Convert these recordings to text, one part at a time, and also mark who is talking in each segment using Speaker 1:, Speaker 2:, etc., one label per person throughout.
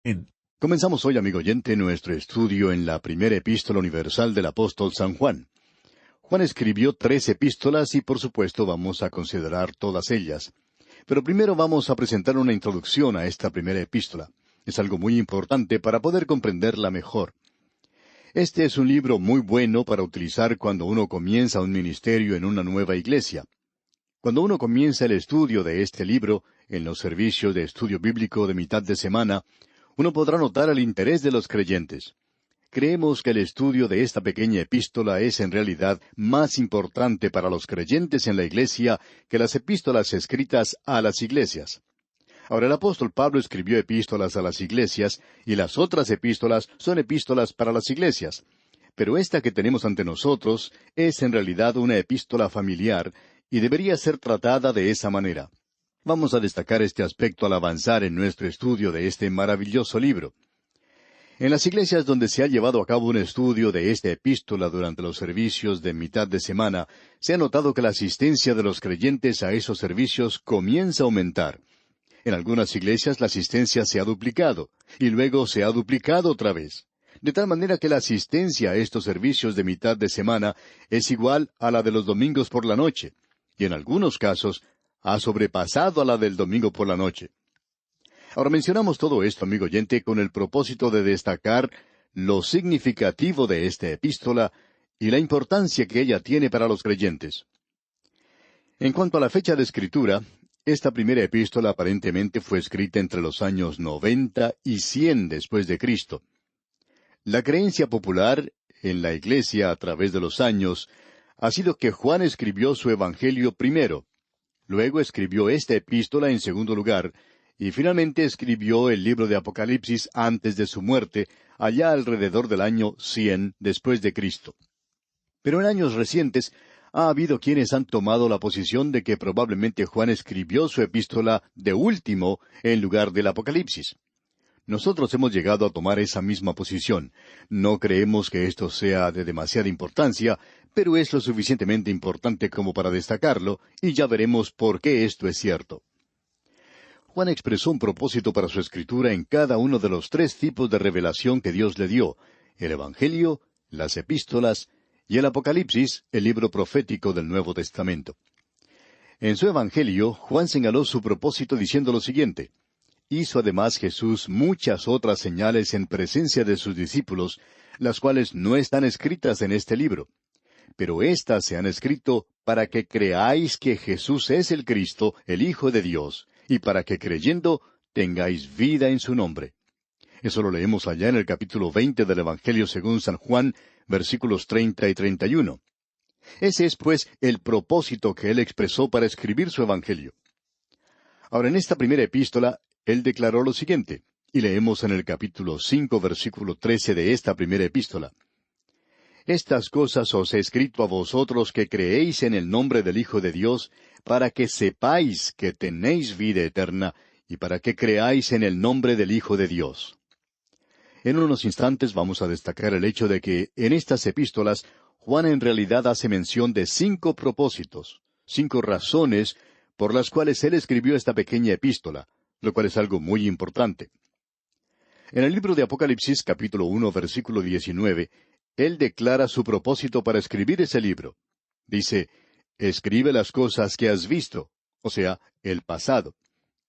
Speaker 1: Amén.
Speaker 2: Comenzamos hoy, amigo oyente, nuestro estudio en la primera epístola universal del apóstol San Juan. Juan escribió 3 epístolas y por supuesto vamos a considerar todas ellas. Pero primero vamos a presentar una introducción a esta primera epístola. Es algo muy importante para poder comprenderla mejor. Este es un libro muy bueno para utilizar cuando uno comienza un ministerio en una nueva iglesia. Cuando uno comienza el estudio de este libro, en los servicios de estudio bíblico de mitad de semana, uno podrá notar el interés de los creyentes. Creemos que el estudio de esta pequeña epístola es en realidad más importante para los creyentes en la iglesia que las epístolas escritas a las iglesias. Ahora, el apóstol Pablo escribió epístolas a las iglesias y las otras epístolas son epístolas para las iglesias. Pero esta que tenemos ante nosotros es en realidad una epístola familiar y debería ser tratada de esa manera. Vamos a destacar este aspecto al avanzar en nuestro estudio de este maravilloso libro. En las iglesias donde se ha llevado a cabo un estudio de esta epístola durante los servicios de mitad de semana, se ha notado que la asistencia de los creyentes a esos servicios comienza a aumentar. En algunas iglesias la asistencia se ha duplicado, y luego se ha duplicado otra vez. De tal manera que la asistencia a estos servicios de mitad de semana es igual a la de los domingos por la noche, y en algunos casos ha sobrepasado a la del domingo por la noche. Ahora mencionamos todo esto, amigo oyente, con el propósito de destacar lo significativo de esta epístola y la importancia que ella tiene para los creyentes. En cuanto a la fecha de escritura, esta primera epístola aparentemente fue escrita entre los años 90 y 100 después de Cristo. La creencia popular en la Iglesia a través de los años ha sido que Juan escribió su Evangelio primero, luego escribió esta epístola en segundo lugar, y finalmente escribió el libro de Apocalipsis antes de su muerte, allá alrededor del año 100 después de Cristo. Pero en años recientes ha habido quienes han tomado la posición de que probablemente Juan escribió su epístola de último en lugar del Apocalipsis. Nosotros hemos llegado a tomar esa misma posición. No creemos que esto sea de demasiada importancia, pero es lo suficientemente importante como para destacarlo, y ya veremos por qué esto es cierto. Juan expresó un propósito para su escritura en cada uno de los 3 tipos de revelación que Dios le dio: el Evangelio, las epístolas y el Apocalipsis, el libro profético del Nuevo Testamento. En su Evangelio, Juan señaló su propósito diciendo lo siguiente: hizo además Jesús muchas otras señales en presencia de sus discípulos, las cuales no están escritas en este libro. Pero éstas se han escrito para que creáis que Jesús es el Cristo, el Hijo de Dios, y para que creyendo tengáis vida en su nombre. Eso lo leemos allá en el capítulo 20 del Evangelio según San Juan, versículos 30 y 31. Ese es, pues, el propósito que él expresó para escribir su Evangelio. Ahora, en esta primera epístola, él declaró lo siguiente, y leemos en el capítulo 5, versículo 13 de esta primera epístola: estas cosas os he escrito a vosotros que creéis en el nombre del Hijo de Dios, para que sepáis que tenéis vida eterna, y para que creáis en el nombre del Hijo de Dios. En unos instantes vamos a destacar el hecho de que en estas epístolas Juan en realidad hace mención de 5 propósitos, 5 razones por las cuales él escribió esta pequeña epístola, lo cual es algo muy importante. En el libro de Apocalipsis, capítulo 1, versículo 19, él declara su propósito para escribir ese libro. Dice: escribe las cosas que has visto, o sea, el pasado,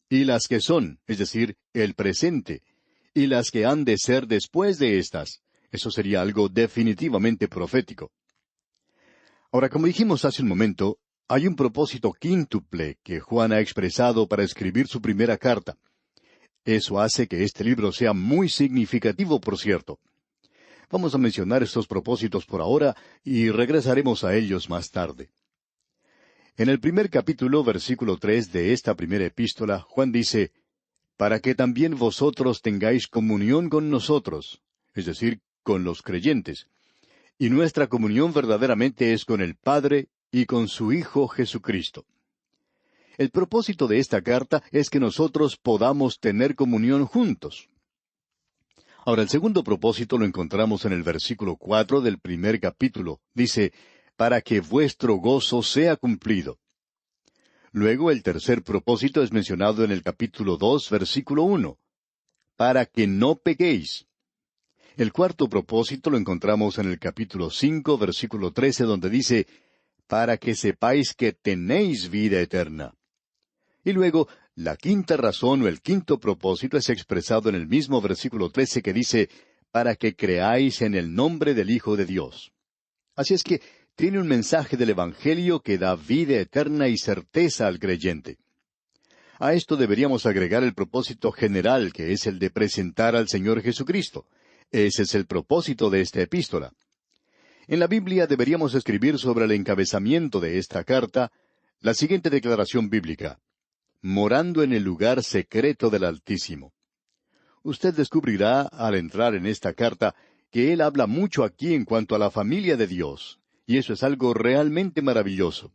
Speaker 2: y las que son, es decir, el presente, y las que han de ser después de estas. Eso sería algo definitivamente profético. Ahora, como dijimos hace un momento, hay un propósito quíntuple que Juan ha expresado para escribir su primera carta. Eso hace que este libro sea muy significativo, por cierto. Vamos a mencionar estos propósitos por ahora y regresaremos a ellos más tarde. En el primer capítulo, versículo 3 de esta primera epístola, Juan dice: para que también vosotros tengáis comunión con nosotros, es decir, con los creyentes. Y nuestra comunión verdaderamente es con el Padre y con su Hijo Jesucristo. El propósito de esta carta es que nosotros podamos tener comunión juntos. Ahora, el segundo propósito lo encontramos en el versículo 4 del primer capítulo. Dice: para que vuestro gozo sea cumplido. Luego, el tercer propósito es mencionado en el capítulo 2, versículo 1. para que no pequéis. El cuarto propósito lo encontramos en el capítulo 5, versículo 13, donde dice, para que sepáis que tenéis vida eterna. Y luego, la quinta razón o el quinto propósito es expresado en el mismo versículo 13 que dice, para que creáis en el nombre del Hijo de Dios. Así es que tiene un mensaje del Evangelio que da vida eterna y certeza al creyente. A esto deberíamos agregar el propósito general, que es el de presentar al Señor Jesucristo. Ese es el propósito de esta epístola. En la Biblia deberíamos escribir sobre el encabezamiento de esta carta la siguiente declaración bíblica: morando en el lugar secreto del Altísimo. Usted descubrirá, al entrar en esta carta, que él habla mucho aquí en cuanto a la familia de Dios, y eso es algo realmente maravilloso.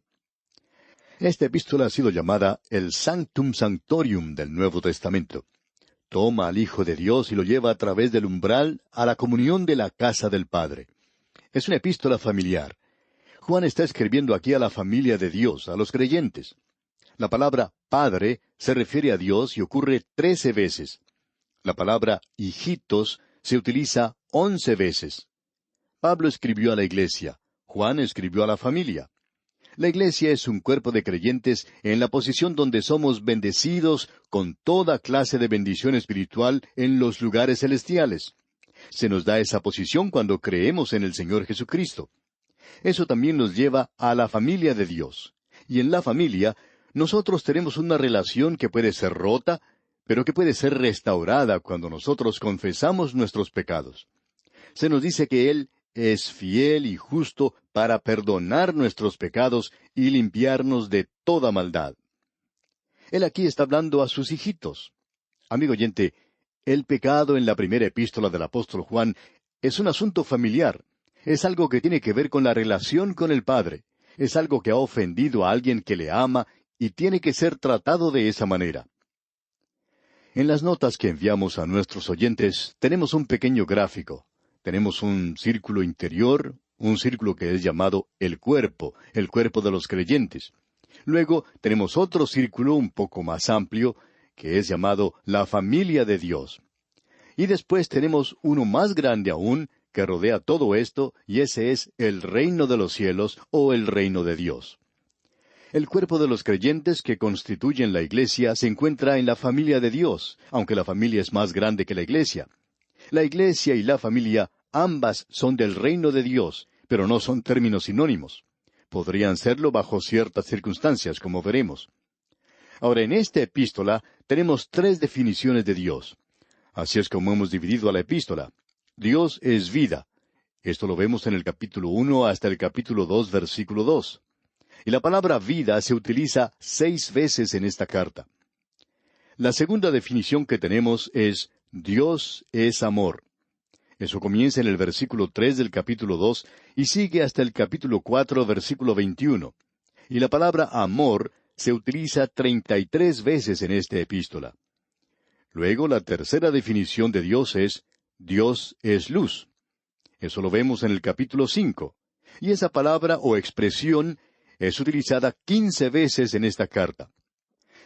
Speaker 2: Esta epístola ha sido llamada el Sanctum Sanctorium del Nuevo Testamento. Toma al Hijo de Dios y lo lleva a través del umbral a la comunión de la casa del Padre. Es una epístola familiar. Juan está escribiendo aquí a la familia de Dios, a los creyentes. La palabra Padre se refiere a Dios y ocurre 13 veces. La palabra hijitos se utiliza 11 veces. Pablo escribió a la iglesia. Juan escribió a la familia. La iglesia es un cuerpo de creyentes en la posición donde somos bendecidos con toda clase de bendición espiritual en los lugares celestiales. Se nos da esa posición cuando creemos en el Señor Jesucristo. Eso también nos lleva a la familia de Dios. Y en la familia, nosotros tenemos una relación que puede ser rota, pero que puede ser restaurada cuando nosotros confesamos nuestros pecados. Se nos dice que Él es fiel y justo para perdonar nuestros pecados y limpiarnos de toda maldad. Él aquí está hablando a sus hijitos. Amigo oyente, el pecado en la primera epístola del apóstol Juan es un asunto familiar. Es algo que tiene que ver con la relación con el Padre. Es algo que ha ofendido a alguien que le ama y tiene que ser tratado de esa manera. En las notas que enviamos a nuestros oyentes tenemos un pequeño gráfico. Tenemos un círculo interior, un círculo que es llamado el cuerpo de los creyentes. Luego tenemos otro círculo un poco más amplio, que es llamado la familia de Dios. Y después tenemos uno más grande aún, que rodea todo esto, y ese es el reino de los cielos o el reino de Dios. El cuerpo de los creyentes que constituyen la iglesia se encuentra en la familia de Dios, aunque la familia es más grande que la iglesia. La iglesia y la familia ambas son del reino de Dios, pero no son términos sinónimos. Podrían serlo bajo ciertas circunstancias, como veremos. Ahora, en esta epístola tenemos 3 definiciones de Dios. Así es como hemos dividido a la epístola. Dios es vida. Esto lo vemos en el capítulo 1 hasta el capítulo 2, versículo 2. Y la palabra vida se utiliza 6 veces en esta carta. La segunda definición que tenemos es Dios es amor. Eso comienza en el versículo 3 del capítulo 2 y sigue hasta el capítulo 4, versículo 21. Y la palabra amor se utiliza 33 veces en esta epístola. Luego, la tercera definición de Dios es luz. Eso lo vemos en el capítulo 5. Y esa palabra o expresión es utilizada 15 veces en esta carta.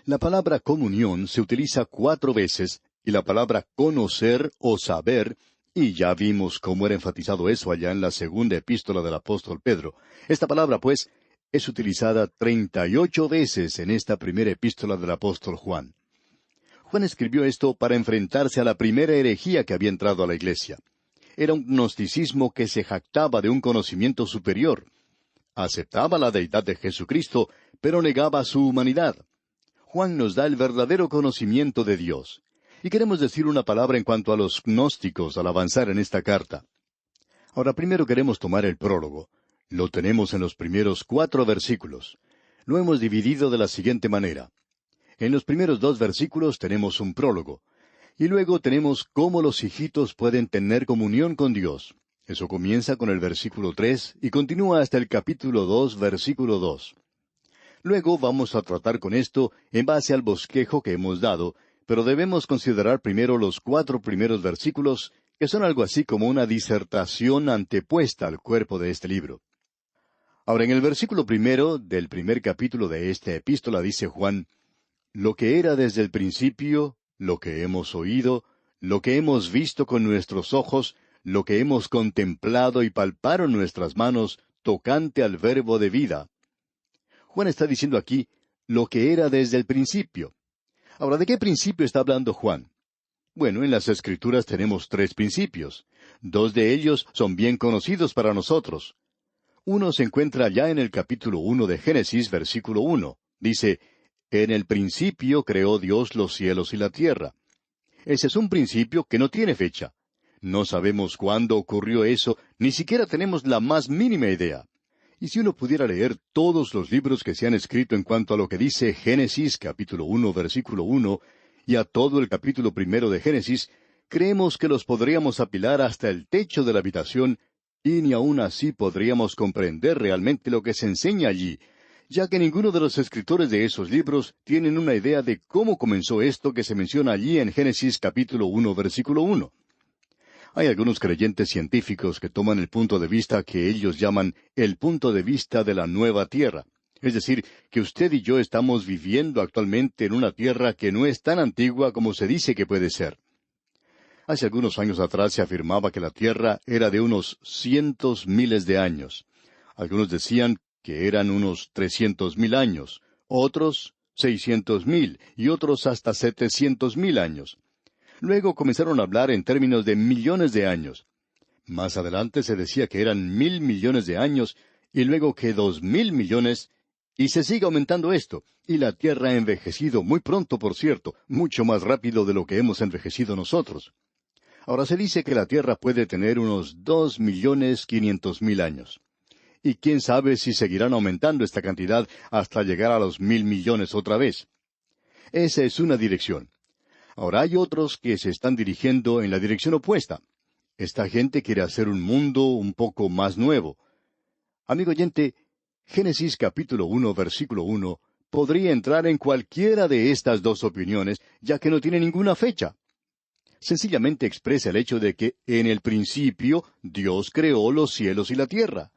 Speaker 2: La palabra comunión se utiliza 4 veces y la palabra conocer o saber, y ya vimos cómo era enfatizado eso allá en la segunda epístola del apóstol Pedro. Esta palabra, pues, es utilizada 38 veces en esta primera epístola del apóstol Juan. Juan escribió esto para enfrentarse a la primera herejía que había entrado a la iglesia. Era un gnosticismo que se jactaba de un conocimiento superior. Aceptaba la deidad de Jesucristo, pero negaba su humanidad. Juan nos da el verdadero conocimiento de Dios. Y queremos decir una palabra en cuanto a los gnósticos al avanzar en esta carta. Ahora, primero queremos tomar el prólogo. Lo tenemos en los primeros 4 versículos. Lo hemos dividido de la siguiente manera. En los primeros 2 versículos tenemos un prólogo. Y luego tenemos cómo los hijitos pueden tener comunión con Dios. Eso comienza con el versículo 3 y continúa hasta el capítulo 2, versículo 2. Luego vamos a tratar con esto en base al bosquejo que hemos dado, pero debemos considerar primero los 4 primeros versículos, que son algo así como una disertación antepuesta al cuerpo de este libro. Ahora, en el versículo 1 del primer capítulo de esta epístola dice Juan, lo que era desde el principio, lo que hemos oído, lo que hemos visto con nuestros ojos, lo que hemos contemplado y palparon nuestras manos, tocante al verbo de vida. Juan está diciendo aquí lo que era desde el principio. Ahora, ¿de qué principio está hablando Juan? Bueno, en las Escrituras tenemos tres principios. Dos de ellos son bien conocidos para nosotros. Uno se encuentra ya en el capítulo 1 de Génesis, versículo 1. Dice, «En el principio creó Dios los cielos y la tierra». Ese es un principio que no tiene fecha. No sabemos cuándo ocurrió eso, ni siquiera tenemos la más mínima idea. Y si uno pudiera leer todos los libros que se han escrito en cuanto a lo que dice Génesis, capítulo 1, versículo 1, y a todo el capítulo 1 de Génesis, creemos que los podríamos apilar hasta el techo de la habitación, y ni aun así podríamos comprender realmente lo que se enseña allí, ya que ninguno de los escritores de esos libros tienen una idea de cómo comenzó esto que se menciona allí en Génesis capítulo 1, versículo 1. Hay algunos creyentes científicos que toman el punto de vista que ellos llaman el punto de vista de la nueva tierra. Es decir, que usted y yo estamos viviendo actualmente en una tierra que no es tan antigua como se dice que puede ser. Hace algunos años atrás se afirmaba que la tierra era de unos cientos miles de años. Algunos decían que eran unos 300,000 años, otros 600,000 y otros hasta 700,000 años. Luego comenzaron a hablar en términos de millones de años. Más adelante se decía que eran 1,000,000,000 de años, y luego que 2,000,000,000, y se sigue aumentando esto, y la Tierra ha envejecido muy pronto, por cierto, mucho más rápido de lo que hemos envejecido nosotros. Ahora se dice que la Tierra puede tener unos 2,500,000 años. Y quién sabe si seguirán aumentando esta cantidad hasta llegar a los 1,000,000,000 otra vez. Esa es una dirección. Ahora hay otros que se están dirigiendo en la dirección opuesta. Esta gente quiere hacer un mundo un poco más nuevo. Amigo oyente, Génesis capítulo 1, versículo 1, podría entrar en cualquiera de estas dos opiniones, ya que no tiene ninguna fecha. Sencillamente expresa el hecho de que en el principio Dios creó los cielos y la tierra.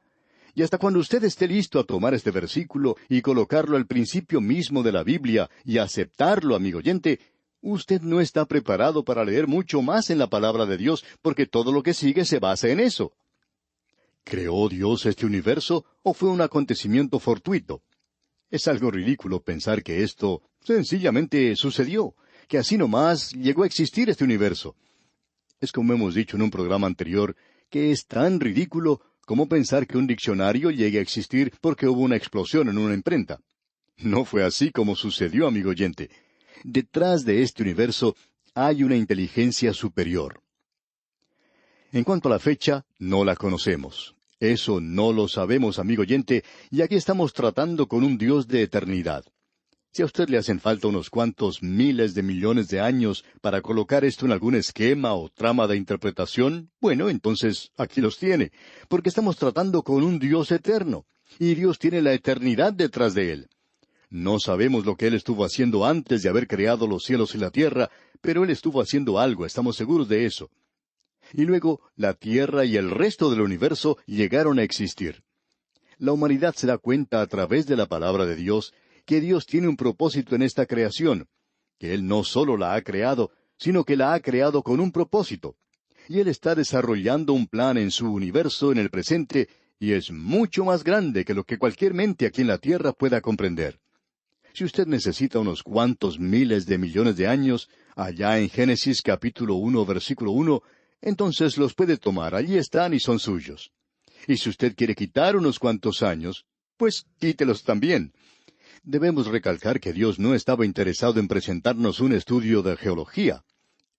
Speaker 2: Y hasta cuando usted esté listo a tomar este versículo y colocarlo al principio mismo de la Biblia y aceptarlo, amigo oyente, usted no está preparado para leer mucho más en la palabra de Dios, porque todo lo que sigue se basa en eso. ¿Creó Dios este universo o fue un acontecimiento fortuito? Es algo ridículo pensar que esto sencillamente sucedió, que así nomás llegó a existir este universo. Es como hemos dicho en un programa anterior, que es tan ridículo como pensar que un diccionario llegue a existir porque hubo una explosión en una imprenta. No fue así como sucedió, amigo oyente. Detrás de este universo hay una inteligencia superior. En cuanto a la fecha, no la conocemos. Eso no lo sabemos, amigo oyente, y aquí estamos tratando con un Dios de eternidad. Si a usted le hacen falta unos cuantos miles de millones de años para colocar esto en algún esquema o trama de interpretación, bueno, entonces aquí los tiene, porque estamos tratando con un Dios eterno, y Dios tiene la eternidad detrás de él. No sabemos lo que Él estuvo haciendo antes de haber creado los cielos y la tierra, pero Él estuvo haciendo algo, estamos seguros de eso. Y luego la tierra y el resto del universo llegaron a existir. La humanidad se da cuenta a través de la palabra de Dios que Dios tiene un propósito en esta creación, que Él no solo la ha creado, sino que la ha creado con un propósito. Y Él está desarrollando un plan en su universo en el presente, y es mucho más grande que lo que cualquier mente aquí en la tierra pueda comprender. Si usted necesita unos cuantos miles de millones de años, allá en Génesis capítulo 1, versículo 1, entonces los puede tomar, allí están y son suyos. Y si usted quiere quitar unos cuantos años, pues quítelos también. Debemos recalcar que Dios no estaba interesado en presentarnos un estudio de geología.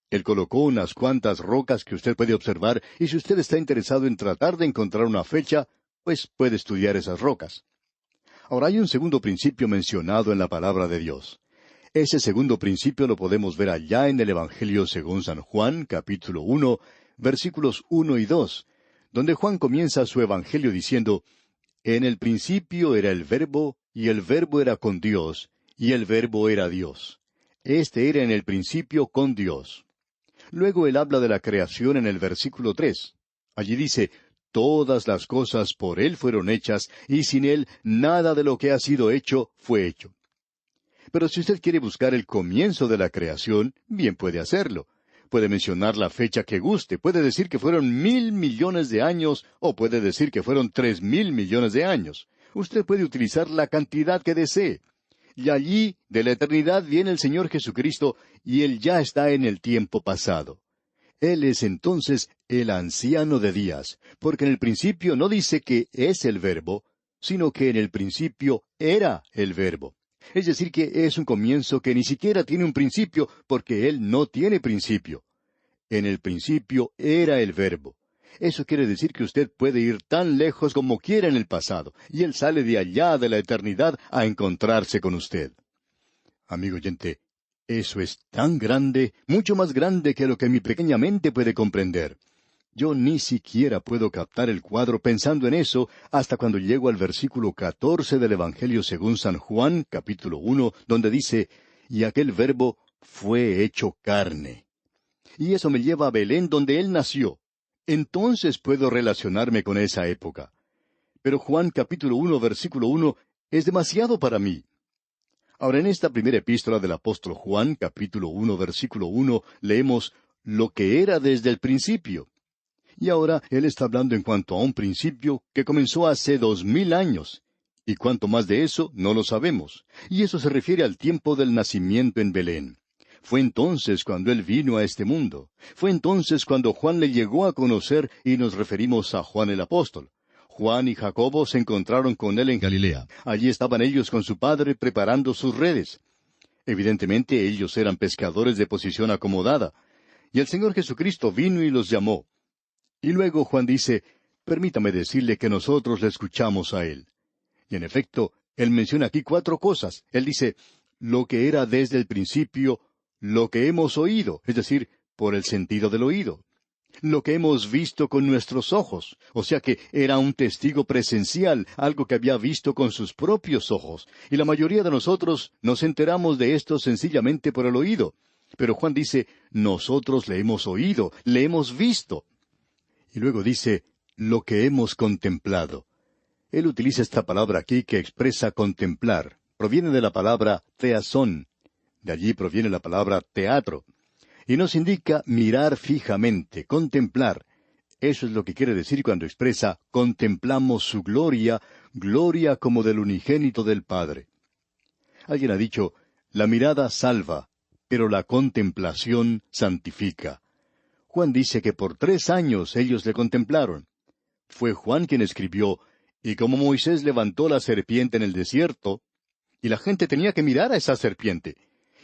Speaker 2: Él colocó unas cuantas rocas que usted puede observar, y si usted está interesado en tratar de encontrar una fecha, pues puede estudiar esas rocas. Ahora hay un segundo principio mencionado en la palabra de Dios. Ese segundo principio lo podemos ver allá en el Evangelio según San Juan, capítulo 1, versículos 1 y 2, donde Juan comienza su Evangelio diciendo, «En el principio era el Verbo, y el Verbo era con Dios, y el Verbo era Dios. Este era en el principio con Dios». Luego él habla de la creación en el versículo 3. Allí dice, «Todas las cosas por Él fueron hechas, y sin Él nada de lo que ha sido hecho fue hecho». Pero si usted quiere buscar el comienzo de la creación, bien puede hacerlo, puede mencionar la fecha que guste. Puede decir que fueron 1,000,000,000 de años o puede decir que fueron 3,000,000,000 de años. Usted puede utilizar la cantidad que desee. Y allí, de la eternidad, viene el Señor Jesucristo y Él ya está en el tiempo pasado. Él es entonces el anciano de días, porque en el principio no dice que es el Verbo, sino que en el principio era el Verbo. Es decir, que es un comienzo que ni siquiera tiene un principio, porque Él no tiene principio. En el principio era el Verbo. Eso quiere decir que usted puede ir tan lejos como quiera en el pasado, y Él sale de allá de la eternidad a encontrarse con usted. Amigo oyente, eso es tan grande, mucho más grande que lo que mi pequeña mente puede comprender. Yo ni siquiera puedo captar el cuadro pensando en eso hasta cuando llego al versículo 14 del Evangelio según San Juan, capítulo 1, donde dice, «Y aquel Verbo fue hecho carne». Y eso me lleva a Belén, donde Él nació. Entonces puedo relacionarme con esa época. Pero Juan capítulo 1, versículo 1, es demasiado para mí. Ahora, en esta primera epístola del apóstol Juan, capítulo 1, versículo 1, leemos lo que era desde el principio. Y ahora él está hablando en cuanto a un principio que comenzó hace 2000 años. Y cuánto más de eso, no lo sabemos. Y eso se refiere al tiempo del nacimiento en Belén. Fue entonces cuando Él vino a este mundo. Fue entonces cuando Juan le llegó a conocer y nos referimos a Juan el apóstol. Juan y Jacobo se encontraron con Él en Galilea. Allí estaban ellos con su padre preparando sus redes. Evidentemente ellos eran pescadores de posición acomodada. Y el Señor Jesucristo vino y los llamó. Y luego Juan dice, permítame decirle que nosotros le escuchamos a Él. Y en efecto, Él menciona aquí 4 cosas. Él dice, lo que era desde el principio, lo que hemos oído, es decir, por el sentido del oído. Lo que hemos visto con nuestros ojos, o sea que era un testigo presencial, algo que había visto con sus propios ojos. Y la mayoría de nosotros nos enteramos de esto sencillamente por el oído. Pero Juan dice, nosotros le hemos oído, le hemos visto. Y luego dice, lo que hemos contemplado. Él utiliza esta palabra aquí que expresa contemplar. Proviene de la palabra theasón. De allí proviene la palabra teatro. Y nos indica mirar fijamente, contemplar. Eso es lo que quiere decir cuando expresa contemplamos su gloria, gloria como del unigénito del Padre. Alguien ha dicho, la mirada salva, pero la contemplación santifica. Juan dice que por 3 años ellos le contemplaron. Fue Juan quien escribió, y como Moisés levantó la serpiente en el desierto, y la gente tenía que mirar a esa serpiente.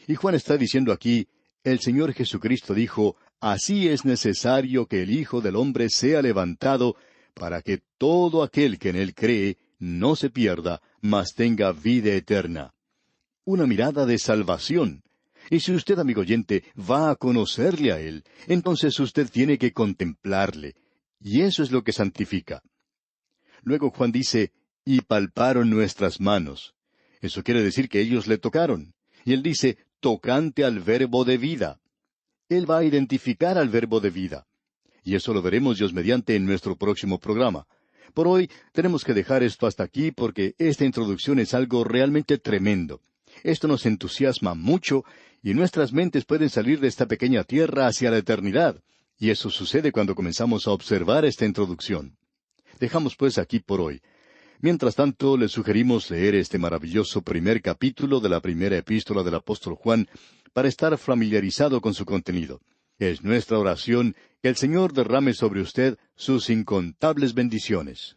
Speaker 2: Y Juan está diciendo aquí, el Señor Jesucristo dijo, así es necesario que el Hijo del Hombre sea levantado, para que todo aquel que en Él cree no se pierda, mas tenga vida eterna. Una mirada de salvación. Y si usted, amigo oyente, va a conocerle a Él, entonces usted tiene que contemplarle. Y eso es lo que santifica. Luego Juan dice, y palparon nuestras manos. Eso quiere decir que ellos le tocaron. Y él dice, tocante al verbo de vida. Él va a identificar al verbo de vida. Y eso lo veremos Dios mediante en nuestro próximo programa. Por hoy tenemos que dejar esto hasta aquí porque esta introducción es algo realmente tremendo. Esto nos entusiasma mucho y nuestras mentes pueden salir de esta pequeña tierra hacia la eternidad. Y eso sucede cuando comenzamos a observar esta introducción. Dejamos pues aquí por hoy. Mientras tanto, le sugerimos leer este maravilloso primer capítulo de la primera epístola del apóstol Juan para estar familiarizado con su contenido. Es nuestra oración que el Señor derrame sobre usted sus incontables bendiciones.